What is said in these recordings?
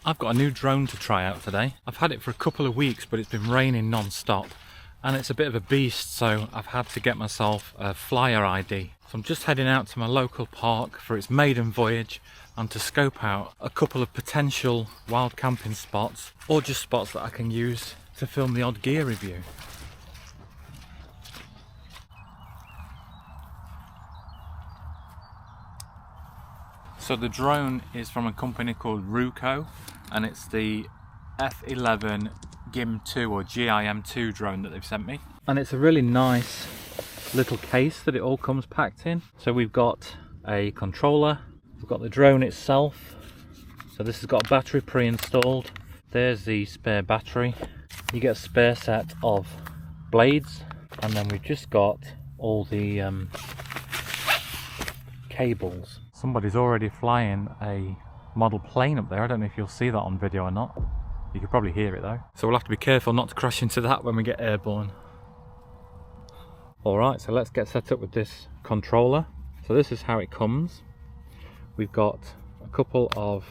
I've got a new drone to try out today. I've had it for a couple of weeks, but it's been raining non-stop and it's a bit of a beast, so I've had to get myself a flyer ID. So I'm just heading out to my local park for its maiden voyage and to scope out a couple of potential wild camping spots, or just spots that I can use to film the odd gear review. So the drone is from a company called Ruko, and it's the F11 GIM2 or GIM2 drone that they've sent me. And it's a really nice little case that it all comes packed in. So we've got a controller, we've got the drone itself. So this has got a battery pre-installed. There's the spare battery. You get a spare set of blades, and then we've just got all the cables. Somebody's already flying a model plane up there. I don't know if you'll see that on video or not. You could probably hear it though. So we'll have to be careful not to crash into that when we get airborne. Alright, so let's get set up with this controller. So this is how it comes. We've got a couple of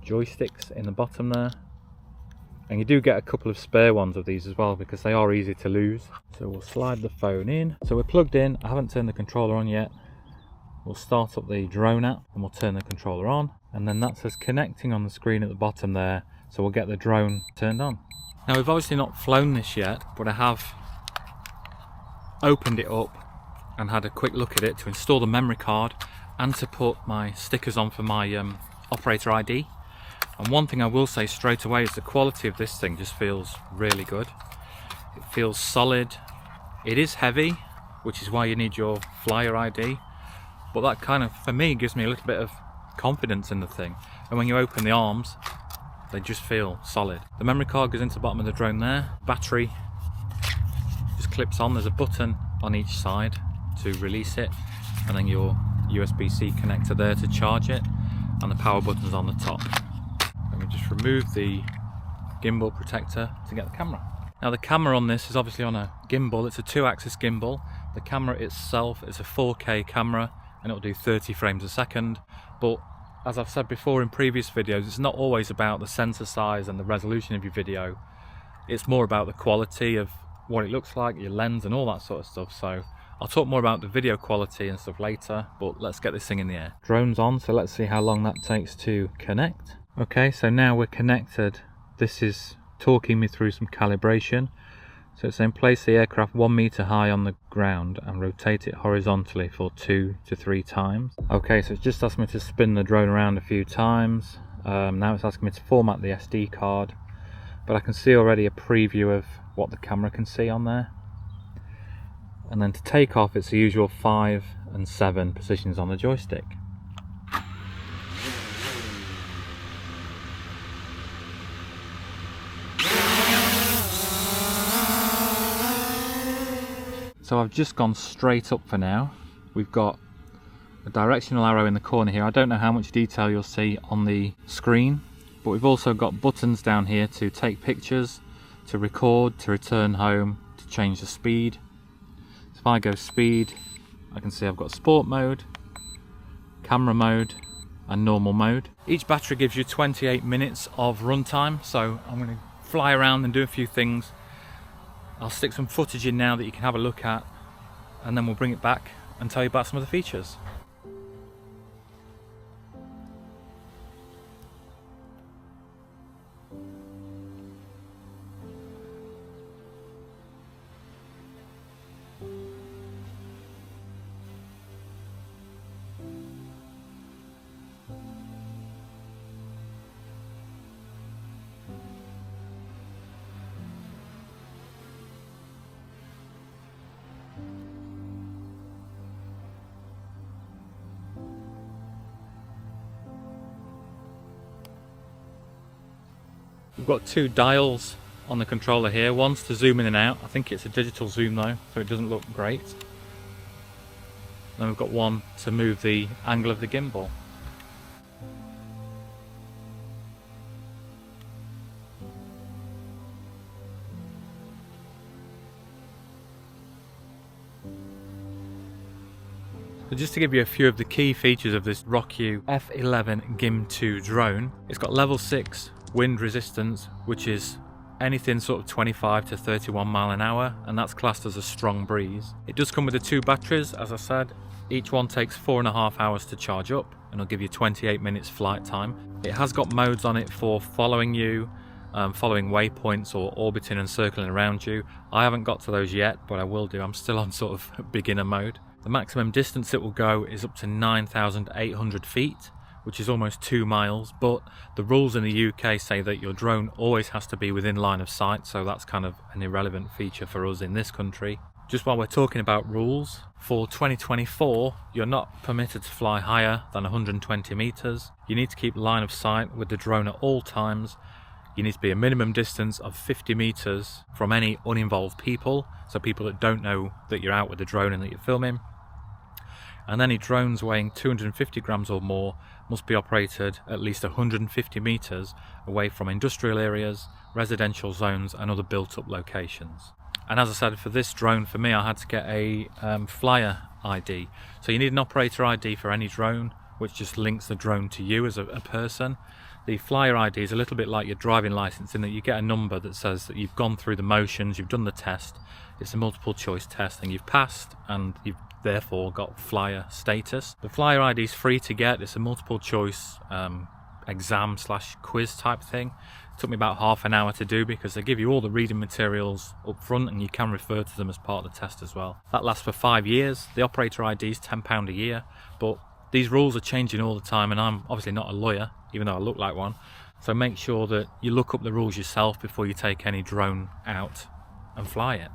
joysticks in the bottom there. And you do get a couple of spare ones of these as well, because they are easy to lose. So we'll slide the phone in. So we're plugged in. I haven't turned the controller on yet. We'll start up the drone app and we'll turn the controller on, and then that says connecting on the screen at the bottom there, so we'll get the drone turned on. Now we've obviously not flown this yet, but I have opened it up and had a quick look at it to install the memory card and to put my stickers on for my operator ID. And one thing I will say straight away is the quality of this thing just feels really good. It feels solid. It is heavy, which is why you need your flyer ID. But that kind of, for me, gives me a little bit of confidence in the thing. And when you open the arms, they just feel solid. The memory card goes into the bottom of the drone there. Battery just clips on. There's a button on each side to release it. And then your USB-C connector there to charge it. And the power button's on the top. Let me just remove the gimbal protector to get the camera. Now the camera on this is obviously on a gimbal. It's a 2-axis gimbal. The camera itself is a 4K camera, and it'll do 30 frames a second. But as I've said before in previous videos, it's not always about the sensor size and the resolution of your video. It's more about the quality of what it looks like, your lens and all that sort of stuff. So I'll talk more about the video quality and stuff later, but let's get this thing in the air. Drone's on, so let's see how long that takes to connect. Okay, so now we're connected. This is talking me through some calibration. So it's saying place the aircraft 1 meter high on the ground and rotate it horizontally for 2 to 3 times. Okay, so it's just asked me to spin the drone around a few times. Now it's asking me to format the SD card, but I can see already a preview of what the camera can see on there. And then to take off, it's the usual 5 and 7 positions on the joystick. So I've just gone straight up for now. We've got a directional arrow in the corner here. I don't know how much detail you'll see on the screen, but we've also got buttons down here to take pictures, to record, to return home, to change the speed. So if I go speed, I can see I've got sport mode, camera mode, and normal mode. Each battery gives you 28 minutes of runtime, so I'm going to fly around and do a few things. I'll stick some footage in now that you can have a look at, and then we'll bring it back and tell you about some of the features. We've got 2 dials on the controller here. One's to zoom in and out. I think it's a digital zoom though, so it doesn't look great. Then we've got one to move the angle of the gimbal. So just to give you a few of the key features of this Ruko F11 GIM 2 drone, it's got level 6 wind resistance, which is anything sort of 25 to 31 mile an hour, and that's classed as a strong breeze. It does come with the 2 batteries, as I said. Each one takes 4.5 hours to charge up, and it'll give you 28 minutes flight time. It has got modes on it for following you, following waypoints, or orbiting and circling around you. I haven't got to those yet, but I will do. I'm still on sort of beginner mode. The maximum distance it will go is up to 9,800 feet, which is almost 2 miles, but the rules in the UK say that your drone always has to be within line of sight, so that's kind of an irrelevant feature for us in this country. Just while we're talking about rules, for 2024, you're not permitted to fly higher than 120 meters. You need to keep line of sight with the drone at all times. You need to be a minimum distance of 50 meters from any uninvolved people, so people that don't know that you're out with the drone and that you're filming. And any drones weighing 250 grams or more must be operated at least 150 meters away from industrial areas, residential zones and other built-up locations. And as I said, for this drone, for me, I had to get a flyer ID. So you need an operator ID for any drone, which just links the drone to you as a person. The flyer ID is a little bit like your driving license in that you get a number that says that you've gone through the motions, you've done the test. It's a multiple choice test and you've passed, and you've therefore got flyer status. The flyer ID is free to get. It's a multiple choice exam / quiz type thing. It took me about half an hour to do because they give you all the reading materials up front and you can refer to them as part of the test as well. That lasts for 5 years. The operator ID is £10 a year, but these rules are changing all the time, and I'm obviously not a lawyer, even though I look like one. So make sure that you look up the rules yourself before you take any drone out and fly it.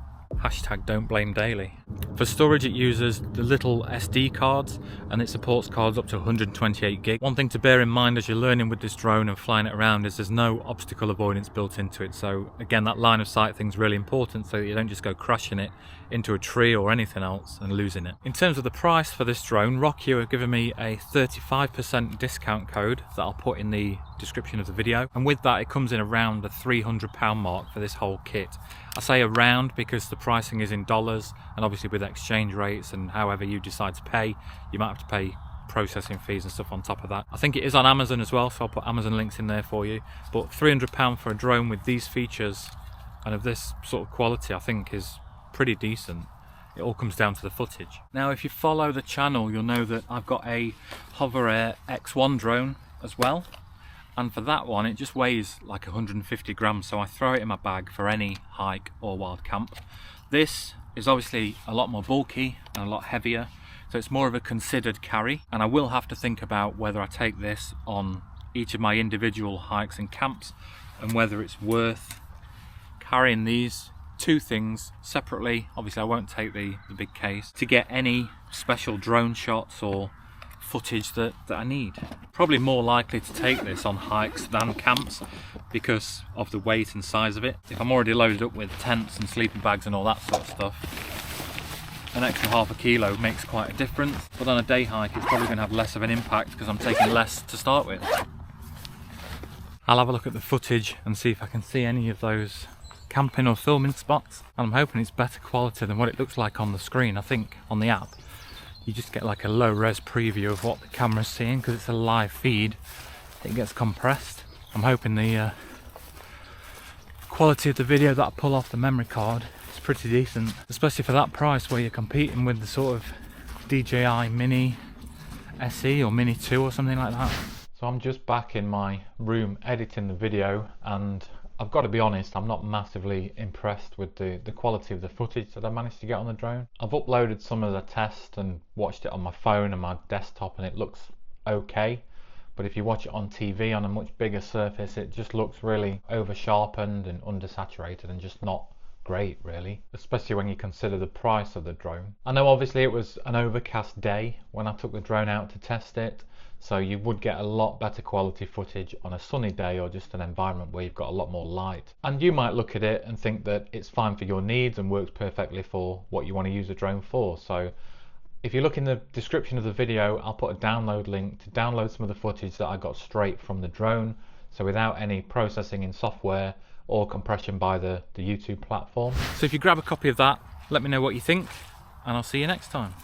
Don't blame daily. For storage, it uses the little SD cards, and it supports cards up to 128 gig. One thing to bear in mind as you're learning with this drone and flying it around is there's no obstacle avoidance built into it. So again, that line of sight thing's really important so that you don't just go crashing it into a tree or anything else and losing it. In terms of the price for this drone, Ruko have given me a 35% discount code that I'll put in the description of the video, and with that it comes in around the £300 mark for this whole kit. I say around because the pricing is in dollars, and obviously with exchange rates and however you decide to pay, you might have to pay processing fees and stuff on top of that. I think it is on Amazon as well, so I'll put Amazon links in there for you, but £300 for a drone with these features and of this sort of quality I think is pretty decent. It all comes down to the footage. Now if you follow the channel, you'll know that I've got a Hover Air X1 drone as well, and for that one it just weighs like 150 grams, so I throw it in my bag for any hike or wild camp. This is obviously a lot more bulky and a lot heavier, so it's more of a considered carry, and I will have to think about whether I take this on each of my individual hikes and camps and whether it's worth carrying these two things separately. Obviously I won't take the big case to get any special drone shots or footage that I need. Probably more likely to take this on hikes than camps because of the weight and size of it. If I'm already loaded up with tents and sleeping bags and all that sort of stuff, an extra ½ kilo makes quite a difference, but on a day hike it's probably going to have less of an impact because I'm taking less to start with. I'll have a look at the footage and see if I can see any of those camping or filming spots, and I'm hoping it's better quality than what it looks like on the screen. I think on the app you just get like a low res preview of what the camera's seeing because it's a live feed. It gets compressed. I'm hoping the quality of the video that I pull off the memory card is pretty decent, especially for that price where you're competing with the sort of DJI Mini SE or Mini 2 or something like that. So I'm just back in my room editing the video, and I've got to be honest, I'm not massively impressed with the quality of the footage that I managed to get on the drone. I've uploaded some of the test and watched it on my phone and my desktop and it looks okay, but if you watch it on TV on a much bigger surface it just looks really over sharpened and undersaturated and just not great really, especially when you consider the price of the drone. I know obviously it was an overcast day when I took the drone out to test it, so you would get a lot better quality footage on a sunny day or just an environment where you've got a lot more light. And you might look at it and think that it's fine for your needs and works perfectly for what you want to use a drone for. So if you look in the description of the video, I'll put a download link to download some of the footage that I got straight from the drone, so without any processing in software or compression by the YouTube platform. So if you grab a copy of that, let me know what you think, and I'll see you next time.